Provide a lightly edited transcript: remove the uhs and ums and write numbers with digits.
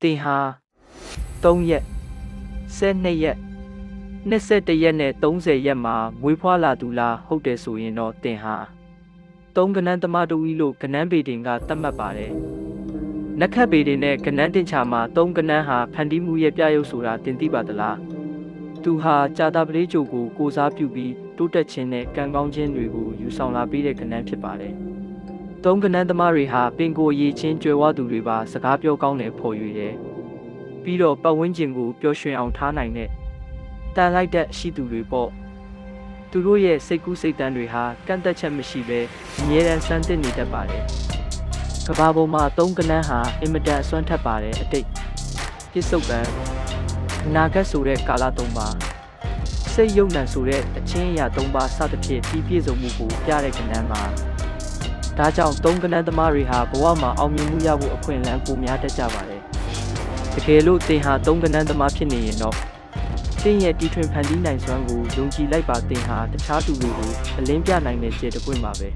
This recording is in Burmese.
တင်ဟာ3ရက်12ရက်21ရက်နဲ့30ရက်မှာမွေးဖွားလာသူလားဟုတ်တယ်ဆိုရင်တော့တင်ဟာ3ကနန်းသမားတူကြီးလို့ကနန်းပေတင်ကသတ်မှတ်ပါတယ်နက်ခတ်ပေတင်နဲ့ကနန်းတင်ချာမှာ3ကနန်းဟာဖန်တီးမှုရဲ့ပြရုပ်ဆိုတာတင်သိပါသလားသူဟာကြာတာပလေးဂျိုကိုကိုစားပြုပြီးတိုးတက်ခြင်းနဲ့ကံကောင်းခြင်းတွေကိုယူဆောင်လာပေးတဲ့ကနန်းဖြစ်ပါတယ်3ကနန်းသမားတွေဟာပင်ကိုရည်ချင်းကြွယ်ဝသူတွေပါစကားပြောကောင်းတယ်ဖော်ရွေတယ်ပြီးတော့ပတ်ဝန်းကျင်ကိုပျော်ရွှင်အောင်ထားနိုင်တဲ့တန်လိုက်တဲ့ရှိသူတွေပေါ့သူတို့ရဲ့စိတ်ကူးစိတ်တမ်းတွေဟာကန့်သက်ချက်မရှိဘဲအမြဲတမ်းစမ်းသစ်နေတတ်ပါတယ်ကဘာပေါ်မှာ3ကနန်းဟာအင်မတန်အစွမ်းထက်ပါတယ်အတိတ်ပြစ္ဆုတ်ပံအနာဂတ်ဆိုတဲ့ကာလ3ပါးစိတ်ယုံနံဆိုတဲ့အချင်းအရာ3ပါးစသဖြင့်ပြည့်စုံမှုကိုပြတဲ့ကနန်းပါဒါကြောင့်3ကနန်းသမားတွေဟာဘဝမှာအောင်မြင်မှုရဖို့အခွင့်အလမ်းပိုများတတ်ကြပါတယ်တကယ်လို့သင်ဟာ3ကနန်းသမားဖြစ်နေရင်တော့သင်ရဲ့တီထွင်ဖန်တီးနိုင်စွမ်းကိုယုံကြည်လိုက်ပါသင်ဟာတခြားသူတွေကိုအလင်းပြနိုင်တဲ့ခြေတစ်ပွင့်ပါပဲ